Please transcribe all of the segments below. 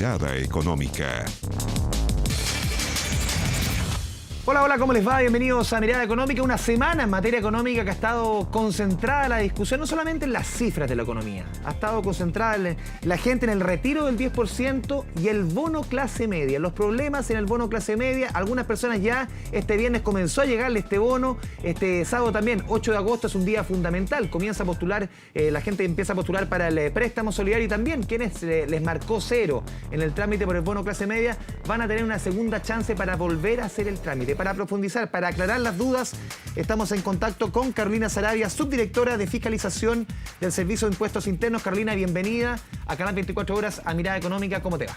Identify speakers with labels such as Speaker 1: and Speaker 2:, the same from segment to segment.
Speaker 1: Mirada Económica.
Speaker 2: Hola, hola, ¿cómo les va? Bienvenidos a Mirada Económica. Una semana en materia económica que ha estado concentrada la discusión, no solamente en las cifras de la economía, ha estado concentrada la gente en el retiro del 10% y el bono clase media. Los problemas en el bono clase media, algunas personas ya este viernes comenzó a llegarle este bono, este sábado también, 8 de agosto es un día fundamental, comienza a postular, la gente empieza a postular para el préstamo solidario y también quienes les marcó cero en el trámite por el bono clase media van a tener una segunda chance para volver a hacer el trámite. Para profundizar, para aclarar las dudas, estamos en contacto con Carolina Saravia, subdirectora de fiscalización del Servicio de Impuestos Internos. Carolina, bienvenida a Canal 24 Horas, a Mirada Económica. ¿Cómo te va?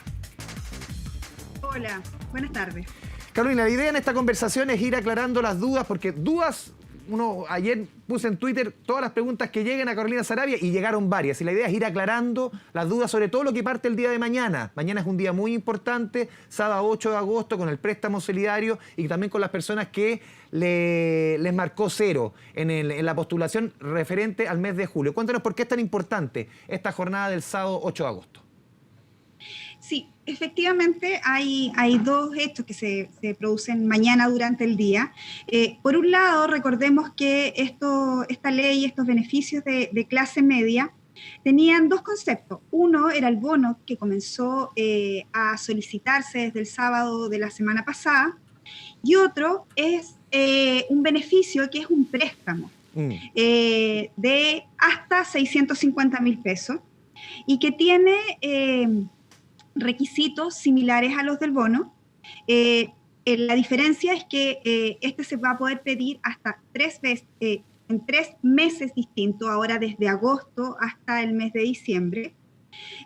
Speaker 3: Hola, buenas tardes.
Speaker 2: Carolina, la idea en esta conversación es ir aclarando las dudas, porque dudas, ayer puse en Twitter todas las preguntas que lleguen a Carolina Saravia y llegaron varias. Y la idea es ir aclarando las dudas sobre todo lo que parte el día de mañana. Mañana es un día muy importante, sábado 8 de agosto, con el préstamo solidario y también con las personas que les marcó cero en la postulación referente al mes de julio. Cuéntanos por qué es tan importante esta jornada del sábado 8 de agosto.
Speaker 3: Sí, efectivamente hay dos hechos que se producen mañana durante el día. Por un lado, recordemos que esta ley, estos beneficios de clase media, tenían dos conceptos. Uno era el bono que comenzó a solicitarse desde el sábado de la semana pasada, y otro es un beneficio que es un préstamo de hasta 650.000 pesos y que tiene requisitos similares a los del bono. La diferencia es que este se va a poder pedir hasta 3 veces, en 3 meses distintos, ahora desde agosto hasta el mes de diciembre,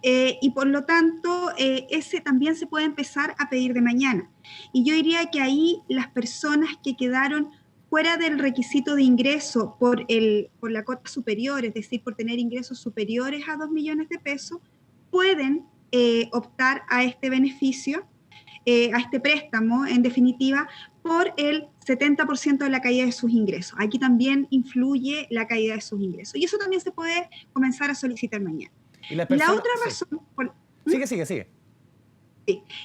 Speaker 3: y por lo tanto ese también se puede empezar a pedir de mañana. Y yo diría que ahí las personas que quedaron fuera del requisito de ingreso por la cota superior, es decir, por tener ingresos superiores a 2 millones de pesos, pueden optar a este beneficio, a este préstamo, en definitiva, por el 70% de la caída de sus ingresos. Aquí también influye la caída de sus ingresos. Y eso también se puede comenzar a solicitar mañana. Y la otra razón...
Speaker 2: Sigue.
Speaker 3: Sí.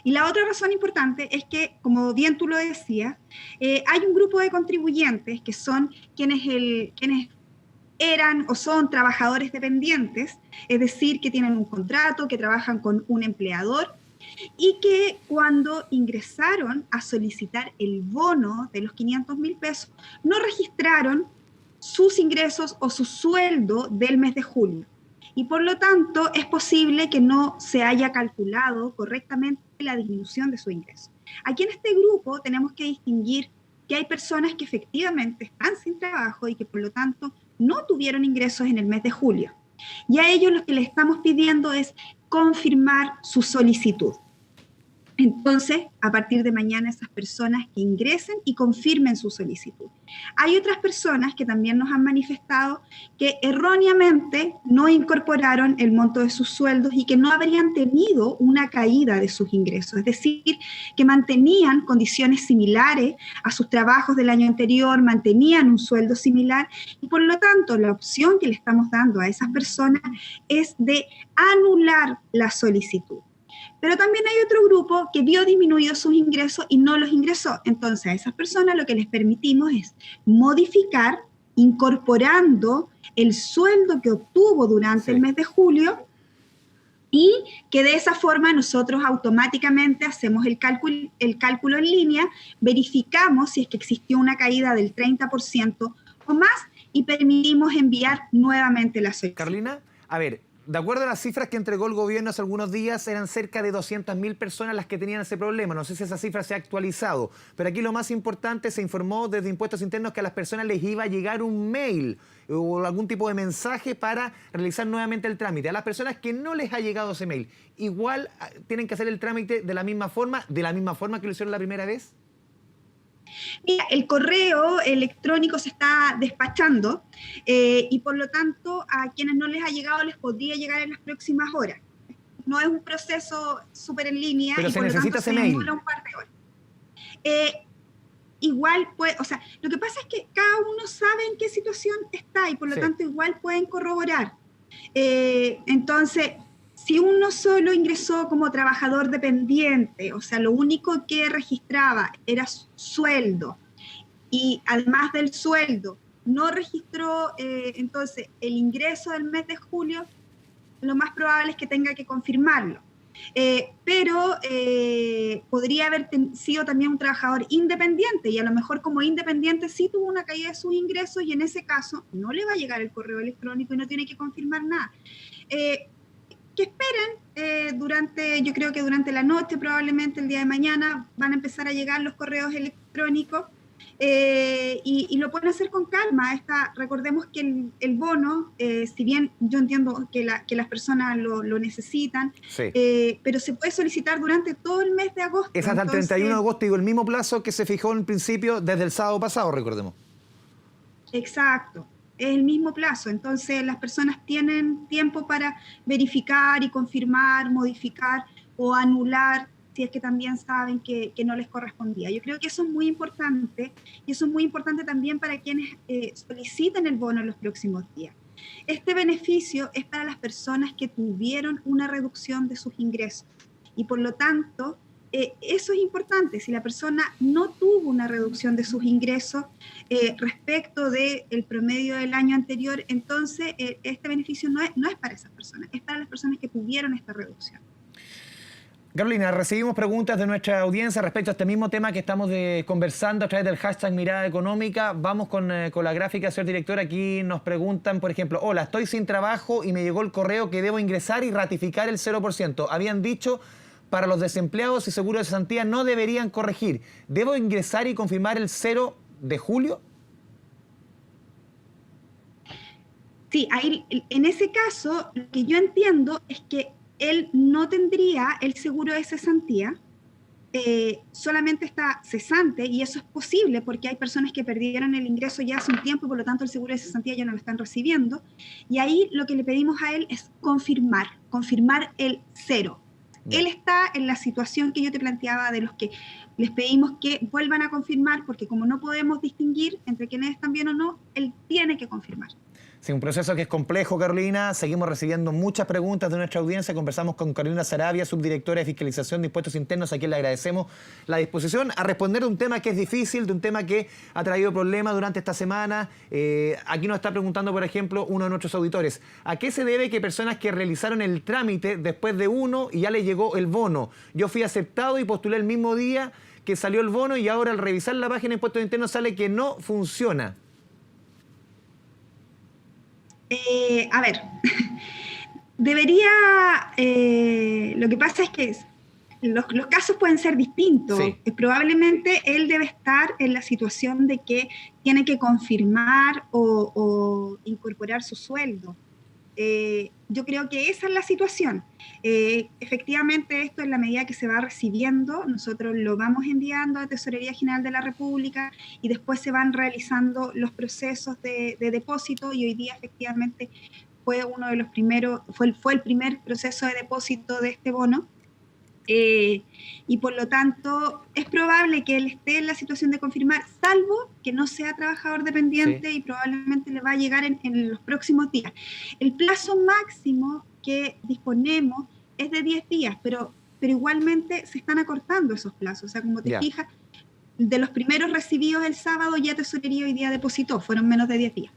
Speaker 3: Y la otra razón importante es que, como bien tú lo decías, hay un grupo de contribuyentes que son quienes eran o son trabajadores dependientes, es decir, que tienen un contrato, que trabajan con un empleador y que cuando ingresaron a solicitar el bono de los 500.000 pesos, no registraron sus ingresos o su sueldo del mes de julio. Y por lo tanto, es posible que no se haya calculado correctamente la disminución de su ingreso. Aquí en este grupo tenemos que distinguir que hay personas que efectivamente están sin trabajo y que por lo tanto no tuvieron ingresos en el mes de julio. Y a ellos lo que les estamos pidiendo es confirmar su solicitud. Entonces, a partir de mañana, esas personas que ingresen y confirmen su solicitud. Hay otras personas que también nos han manifestado que erróneamente no incorporaron el monto de sus sueldos y que no habrían tenido una caída de sus ingresos, es decir, que mantenían condiciones similares a sus trabajos del año anterior, mantenían un sueldo similar y por lo tanto la opción que le estamos dando a esas personas es de anular la solicitud. Pero también hay otro grupo que vio disminuidos sus ingresos y no los ingresó. Entonces, a esas personas lo que les permitimos es modificar, incorporando el sueldo que obtuvo durante el mes de julio y que de esa forma nosotros automáticamente hacemos el cálculo en línea, verificamos si es que existió una caída del 30% o más y permitimos enviar nuevamente la solicitud.
Speaker 2: Carolina, a ver, de acuerdo a las cifras que entregó el gobierno hace algunos días, eran cerca de 200.000 personas las que tenían ese problema. No sé si esa cifra se ha actualizado, pero aquí lo más importante, se informó desde Impuestos Internos que a las personas les iba a llegar un mail o algún tipo de mensaje para realizar nuevamente el trámite. A las personas que no les ha llegado ese mail, ¿igual tienen que hacer el trámite de la misma forma que lo hicieron la primera vez?
Speaker 3: Mira, el correo electrónico se está despachando y por lo tanto a quienes no les ha llegado les podría llegar en las próximas horas. No es un proceso súper en línea.
Speaker 2: Pero
Speaker 3: y
Speaker 2: se
Speaker 3: por
Speaker 2: necesita
Speaker 3: lo tanto
Speaker 2: ese mail.
Speaker 3: Un par de horas. Igual puede, o sea, lo que pasa es que cada uno sabe en qué situación está y por lo tanto igual pueden corroborar. Entonces, si uno solo ingresó como trabajador dependiente, o sea, lo único que registraba era su sueldo, y además del sueldo no registró entonces el ingreso del mes de julio, lo más probable es que tenga que confirmarlo. Pero podría haber sido también un trabajador independiente, y a lo mejor como independiente sí tuvo una caída de sus ingresos, y en ese caso no le va a llegar el correo electrónico y no tiene que confirmar nada. Que esperen, yo creo que durante la noche, probablemente el día de mañana, van a empezar a llegar los correos electrónicos, y lo pueden hacer con calma. Recordemos que el bono, si bien yo entiendo que las personas lo necesitan,
Speaker 2: Sí.
Speaker 3: Pero se puede solicitar durante todo el mes de agosto.
Speaker 2: Es hasta el 31 de agosto, digo, el mismo plazo que se fijó en principio desde el sábado pasado, recordemos.
Speaker 3: Exacto, es el mismo plazo. Entonces las personas tienen tiempo para verificar y confirmar, modificar o anular si es que también saben que no les correspondía. Yo creo que eso es muy importante, y eso es muy importante también para quienes soliciten el bono en los próximos días. Este beneficio es para las personas que tuvieron una reducción de sus ingresos, y por lo tanto, eso es importante. Si la persona no tuvo una reducción de sus ingresos respecto del promedio del año anterior, entonces este beneficio no es para esas personas, es para las personas que tuvieron esta reducción.
Speaker 2: Carolina, recibimos preguntas de nuestra audiencia respecto a este mismo tema que estamos conversando a través del hashtag Mirada Económica. Vamos con la gráfica, señor director. Aquí nos preguntan, por ejemplo, hola, estoy sin trabajo y me llegó el correo que debo ingresar y ratificar el 0%. Habían dicho para los desempleados y seguros de cesantía no deberían corregir. ¿Debo ingresar y confirmar el 0 de julio?
Speaker 3: Sí, ahí, en ese caso, lo que yo entiendo es que él no tendría el seguro de cesantía, solamente está cesante, y eso es posible porque hay personas que perdieron el ingreso ya hace un tiempo y por lo tanto el seguro de cesantía ya no lo están recibiendo, y ahí lo que le pedimos a él es confirmar el 0. Él está en la situación que yo te planteaba, de los que les pedimos que vuelvan a confirmar, porque como no podemos distinguir entre quienes están bien o no, él tiene que confirmar.
Speaker 2: Sí, un proceso que es complejo, Carolina. Seguimos recibiendo muchas preguntas de nuestra audiencia. Conversamos con Carolina Saravia, subdirectora de Fiscalización de Impuestos Internos, a quien le agradecemos la disposición a responder de un tema que es difícil, de un tema que ha traído problemas durante esta semana. Aquí nos está preguntando, por ejemplo, uno de nuestros auditores, ¿a qué se debe que personas que realizaron el trámite después de uno y ya les llegó el bono? Yo fui aceptado y postulé el mismo día que salió el bono, y ahora al revisar la página de Impuestos Internos sale que no funciona.
Speaker 3: A ver, debería, lo que pasa es que los casos pueden ser distintos.
Speaker 2: Sí.
Speaker 3: Probablemente él debe estar en la situación de que tiene que confirmar o incorporar su sueldo. Yo creo que esa es la situación. Efectivamente, esto en la medida que se va recibiendo, nosotros lo vamos enviando a Tesorería General de la República, y después se van realizando los procesos de depósito, y hoy día efectivamente fue uno de los primeros, fue el primer proceso de depósito de este bono. Y por lo tanto es probable que él esté en la situación de confirmar, salvo que no sea trabajador dependiente, sí, y probablemente le va a llegar en los próximos días. El plazo máximo que disponemos es de 10 días, pero igualmente se están acortando esos plazos. O sea, como te fijas, de los primeros recibidos el sábado, ya Tesorería hoy día depositó, fueron menos de 10 días.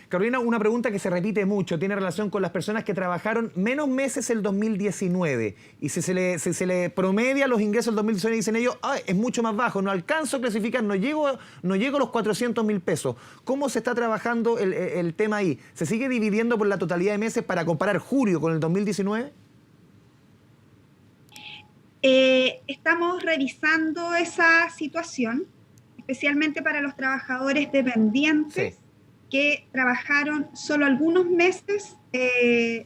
Speaker 2: Carolina, una pregunta que se repite mucho, tiene relación con las personas que trabajaron menos meses el 2019, y si se le promedia los ingresos del 2019, dicen ellos, es mucho más bajo, no alcanzo a clasificar, no llego a los 400.000 pesos. ¿Cómo se está trabajando el tema ahí? ¿Se sigue dividiendo por la totalidad de meses para comparar julio con el 2019?
Speaker 3: Estamos revisando esa situación, especialmente para los trabajadores dependientes, sí, que trabajaron solo algunos meses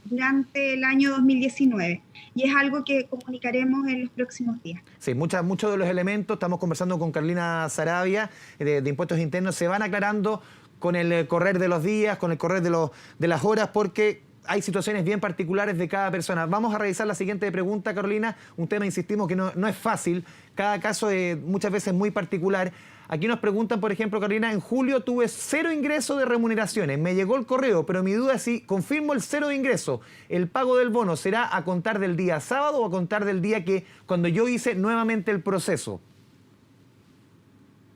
Speaker 3: durante el año 2019. Y es algo que comunicaremos en los próximos días.
Speaker 2: Sí, muchos de los elementos, estamos conversando con Carolina Saravia de Impuestos Internos, se van aclarando con el correr de los días, con el correr de las horas, porque hay situaciones bien particulares de cada persona. Vamos a revisar la siguiente pregunta, Carolina. Un tema, insistimos, que no es fácil. Cada caso es muchas veces muy particular. Aquí nos preguntan, por ejemplo, Carolina, en julio tuve 0 ingreso de remuneraciones. Me llegó el correo, pero mi duda es si confirmo el 0 de ingreso. ¿El pago del bono será a contar del día sábado o a contar del día que cuando yo hice nuevamente el proceso?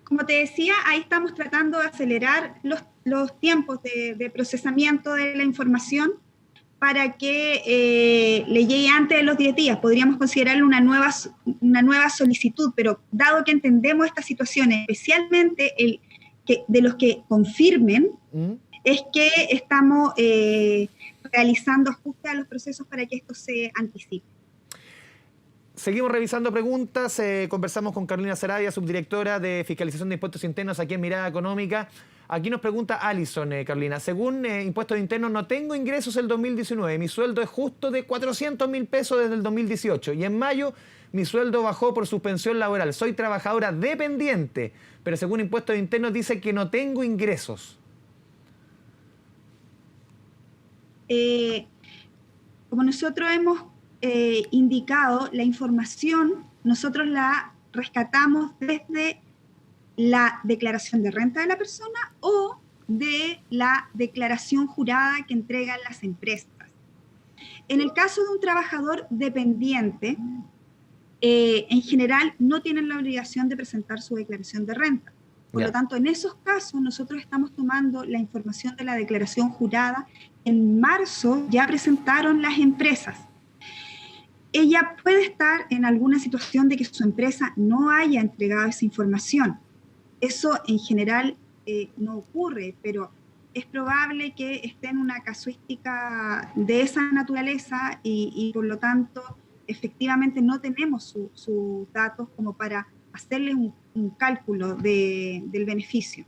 Speaker 3: Como te decía, ahí estamos tratando de acelerar los tiempos de procesamiento de la información para que le llegue antes de los 10 días. Podríamos considerarlo una nueva solicitud, pero dado que entendemos esta situación, especialmente de los que confirmen, es que estamos realizando ajustes a los procesos para que esto se anticipe.
Speaker 2: Seguimos revisando preguntas. Conversamos con Carolina Saravia, subdirectora de Fiscalización de Impuestos Internos aquí en Mirada Económica. Aquí nos pregunta Alison, Carolina. Según Impuestos Internos, no tengo ingresos el 2019. Mi sueldo es justo de 400.000 pesos desde el 2018. Y en mayo mi sueldo bajó por suspensión laboral. Soy trabajadora dependiente, pero según Impuestos Internos dice que no tengo ingresos.
Speaker 3: Como nosotros hemos indicado, la información nosotros la rescatamos desde la declaración de renta de la persona o de la declaración jurada que entregan las empresas. En el caso de un trabajador dependiente, en general no tienen la obligación de presentar su declaración de renta. Por lo tanto, en esos casos nosotros estamos tomando la información de la declaración jurada. En marzo ya presentaron las empresas. Ella puede estar en alguna situación de que su empresa no haya entregado esa información. Eso en general no ocurre, pero es probable que esté en una casuística de esa naturaleza y por lo tanto efectivamente no tenemos sus datos como para hacerle un cálculo del beneficio.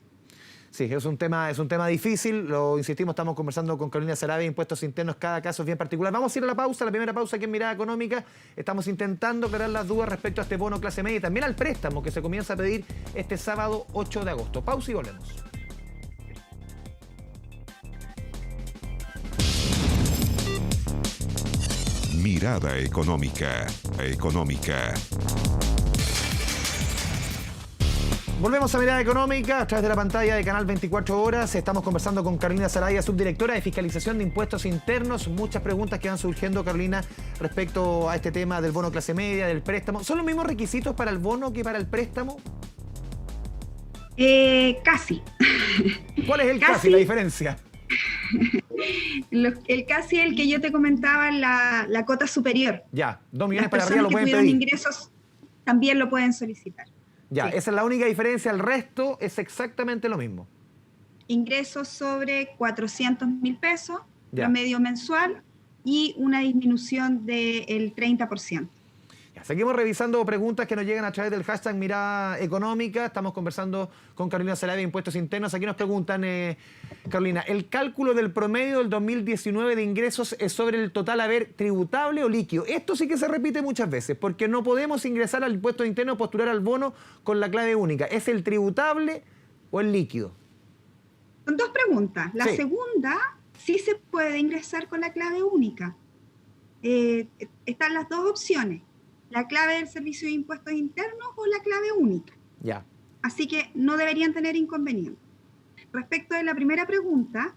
Speaker 2: Sí, es un tema difícil, lo insistimos, estamos conversando con Carolina Saravia, Impuestos Internos, cada caso es bien particular. Vamos a ir a la primera pausa aquí en Mirada Económica. Estamos intentando aclarar las dudas respecto a este bono clase media y también al préstamo que se comienza a pedir este sábado 8 de agosto. Pausa y volvemos.
Speaker 1: Mirada Económica.
Speaker 2: Volvemos a Mirada Económica a través de la pantalla de Canal 24 Horas. Estamos conversando con Carolina Saravia, subdirectora de Fiscalización de Impuestos Internos. Muchas preguntas que van surgiendo, Carolina, respecto a este tema del bono clase media, del préstamo. ¿Son los mismos requisitos para el bono que para el préstamo?
Speaker 3: Casi.
Speaker 2: ¿Cuál es el casi la diferencia?
Speaker 3: El casi es el que yo te comentaba, la cota superior.
Speaker 2: Ya, 2 millones para
Speaker 3: Las
Speaker 2: arriba lo pueden
Speaker 3: personas que tuvieron
Speaker 2: pedir.
Speaker 3: ingresos también lo pueden solicitar.
Speaker 2: Ya,
Speaker 3: sí.
Speaker 2: Esa es la única diferencia, el resto es exactamente lo mismo.
Speaker 3: Ingresos sobre 400.000 pesos, promedio mensual, y una disminución del 30%.
Speaker 2: Ya, seguimos revisando preguntas que nos llegan a través del hashtag Mirada Económica. Estamos conversando con Carolina Saravia, Impuestos Internos. Aquí nos preguntan, Carolina, ¿el cálculo del promedio del 2019 de ingresos es sobre el total haber tributable o líquido? Esto sí que se repite muchas veces, porque no podemos ingresar al Impuesto Interno o postular al bono con la clave única. ¿Es el tributable o el líquido?
Speaker 3: Son 2 preguntas. La segunda, sí se puede ingresar con la clave única. Están las 2 opciones. La clave del Servicio de Impuestos Internos o la clave única.
Speaker 2: Ya.
Speaker 3: Así que no deberían tener inconveniente. Respecto de la primera pregunta,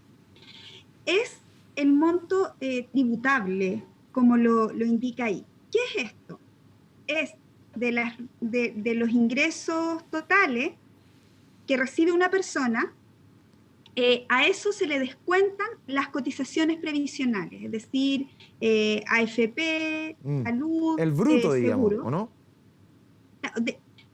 Speaker 3: es el monto tributable, como lo indica ahí. ¿Qué es esto? Es de los ingresos totales que recibe una persona, a eso se le descuentan las cotizaciones previsionales, es decir, AFP, salud,
Speaker 2: el bruto,
Speaker 3: seguro,
Speaker 2: digamos, ¿o no?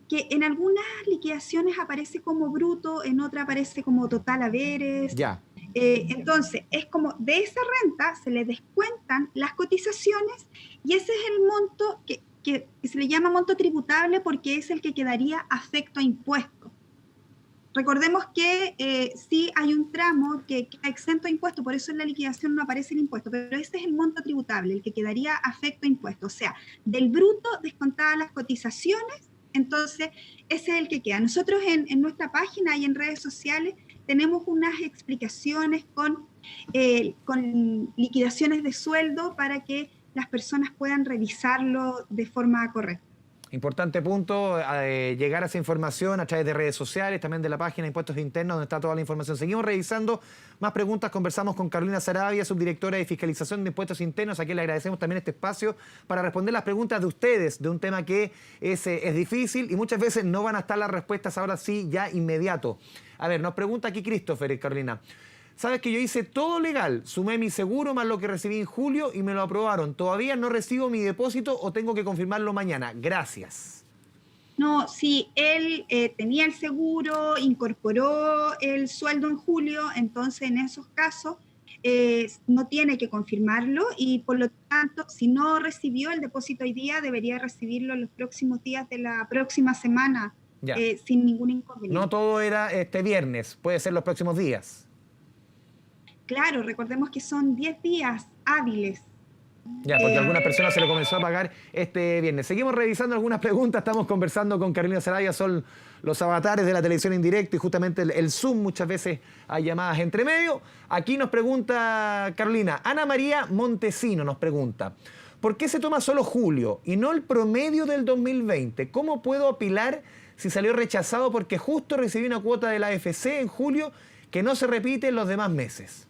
Speaker 3: Que en algunas liquidaciones aparece como bruto, en otra aparece como total haberes.
Speaker 2: Ya.
Speaker 3: Entonces, es como de esa renta se le descuentan las cotizaciones y ese es el monto que se le llama monto tributable porque es el que quedaría afecto a impuestos. Recordemos que sí hay un tramo que queda exento a impuestos, por eso en la liquidación no aparece el impuesto, pero ese es el monto tributable, el que quedaría afecto a impuestos. O sea, del bruto descontadas las cotizaciones, entonces ese es el que queda. Nosotros en nuestra página y en redes sociales tenemos unas explicaciones con con liquidaciones de sueldo para que las personas puedan revisarlo de forma correcta.
Speaker 2: Importante punto, llegar a esa información a través de redes sociales, también de la página de Impuestos Internos, donde está toda la información. Seguimos revisando más preguntas, conversamos con Carolina Saravia, subdirectora de Fiscalización de Impuestos Internos, a quien le agradecemos también este espacio para responder las preguntas de ustedes, de un tema que es difícil y muchas veces no van a estar las respuestas ahora sí, ya inmediato. A ver, nos pregunta aquí Christopher, Carolina. Sabes que yo hice todo legal, sumé mi seguro más lo que recibí en julio y me lo aprobaron. ¿Todavía no recibo mi depósito o tengo que confirmarlo mañana? Gracias.
Speaker 3: No, sí, él tenía el seguro, incorporó el sueldo en julio, entonces en esos casos no tiene que confirmarlo y por lo tanto, si no recibió el depósito hoy día, debería recibirlo en los próximos días de la próxima semana sin ningún inconveniente.
Speaker 2: No todo era este viernes, puede ser los próximos días.
Speaker 3: Claro, recordemos que son 10 días hábiles.
Speaker 2: Ya, porque a algunas personas se le comenzó a pagar este viernes. Seguimos revisando algunas preguntas, estamos conversando con Carolina Saravia, son los avatares de la televisión en directo y justamente el Zoom, muchas veces hay llamadas entre medio. Aquí nos pregunta Carolina, Ana María Montesino nos pregunta, ¿por qué se toma solo julio y no el promedio del 2020? ¿Cómo puedo apilar si salió rechazado porque justo recibí una cuota de la AFC en julio que no se repite en los demás meses?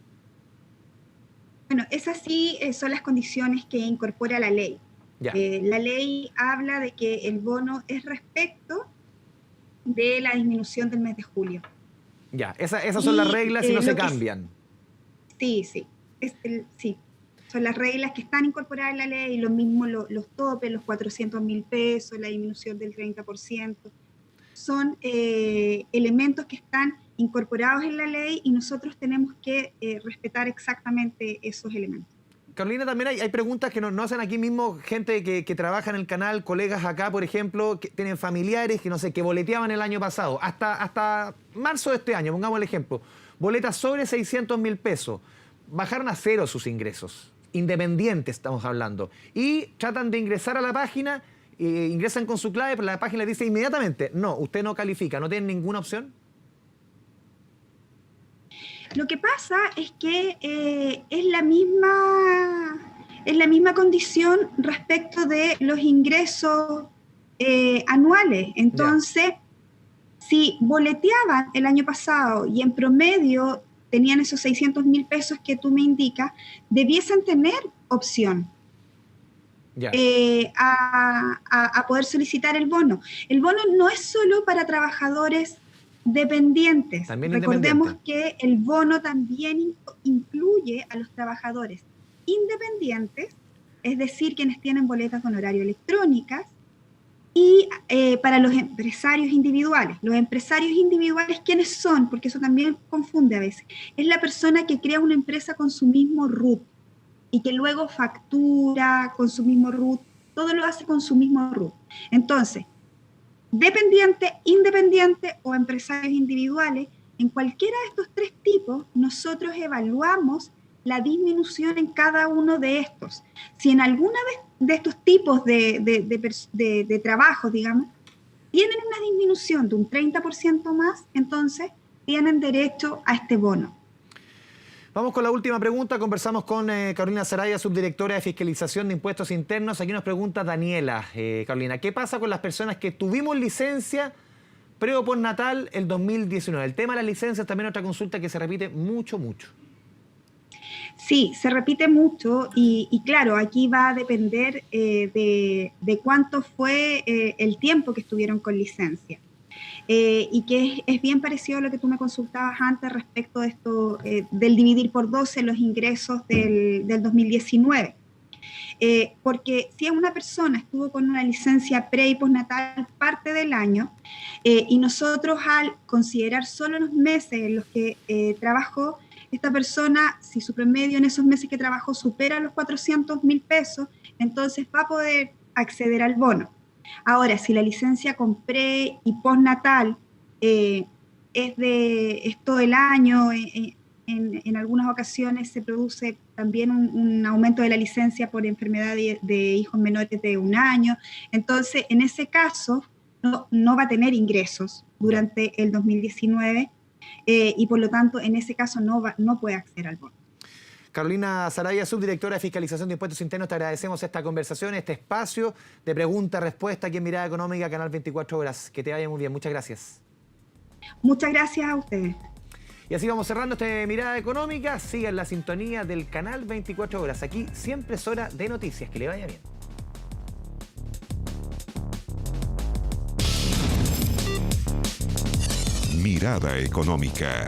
Speaker 3: Bueno, esas sí son las condiciones que incorpora la ley. La ley habla de que el bono es respecto de la disminución del mes de julio.
Speaker 2: Ya, esas son las reglas y no se cambian.
Speaker 3: Sí, sí. Son las reglas que están incorporadas en la ley, lo mismo los topes, los 400.000 pesos, la disminución del 30%. Son elementos que están incorporados en la ley y nosotros tenemos que respetar exactamente esos elementos.
Speaker 2: Carolina, también hay preguntas que nos hacen aquí mismo gente que trabaja en el canal, colegas acá, por ejemplo, que tienen familiares que no sé, que boleteaban el año pasado, hasta marzo de este año, pongamos el ejemplo, boletas sobre 600.000 pesos, bajaron a cero sus ingresos, independientes estamos hablando, y tratan de ingresar a la página, ingresan con su clave, pero la página les dice inmediatamente, no, usted no califica, no tiene ninguna opción.
Speaker 3: Lo que pasa es que es la misma condición respecto de los ingresos anuales. Entonces, si boleteaban el año pasado y en promedio tenían esos 600.000 pesos que tú me indicas, debiesen tener opción a poder solicitar el bono. El bono no es solo para trabajadores dependientes. Recordemos que el bono también incluye a los trabajadores independientes, es decir, quienes tienen boletas de honorario electrónicas, y para los empresarios individuales. Los empresarios individuales, ¿quiénes son? Porque eso también confunde a veces. Es la persona que crea una empresa con su mismo RUT y que luego factura con su mismo RUT, todo lo hace con su mismo RUT. Entonces, dependiente, independiente o empresarios individuales, en cualquiera de estos tres tipos, nosotros evaluamos la disminución en cada uno de estos. Si en alguna de estos tipos de trabajos, digamos, tienen una disminución de un 30% más, entonces tienen derecho a este bono.
Speaker 2: Vamos con la última pregunta. Conversamos con Carolina Saravia, subdirectora de Fiscalización de Impuestos Internos. Aquí nos pregunta Daniela, Carolina, ¿qué pasa con las personas que tuvimos licencia pre o postnatal el 2019? El tema de las licencias también es otra consulta que se repite mucho.
Speaker 3: Sí, se repite mucho y claro, aquí va a depender de cuánto fue el tiempo que estuvieron con licencia. Y que es bien parecido a lo que tú me consultabas antes respecto de esto del dividir por 12 los ingresos del 2019. Porque si una persona estuvo con una licencia pre y postnatal parte del año y nosotros al considerar solo los meses en los que trabajó, esta persona, si su promedio en esos meses que trabajó supera los 400.000 pesos, entonces va a poder acceder al bono. Ahora, si la licencia con pre y postnatal es todo el año, en algunas ocasiones se produce también un aumento de la licencia por enfermedad de hijos menores de 1 año, entonces en ese caso no va a tener ingresos durante el 2019 y por lo tanto en ese caso no puede acceder al bono.
Speaker 2: Carolina Sarabia, subdirectora de Fiscalización de Impuestos Internos, te agradecemos esta conversación, este espacio de pregunta-respuesta aquí en Mirada Económica, Canal 24 Horas. Que te vaya muy bien. Muchas gracias.
Speaker 3: Muchas gracias a ustedes.
Speaker 2: Y así vamos cerrando esta Mirada Económica. Sigan la sintonía del Canal 24 Horas. Aquí siempre es hora de noticias. Que le vaya bien.
Speaker 1: Mirada Económica.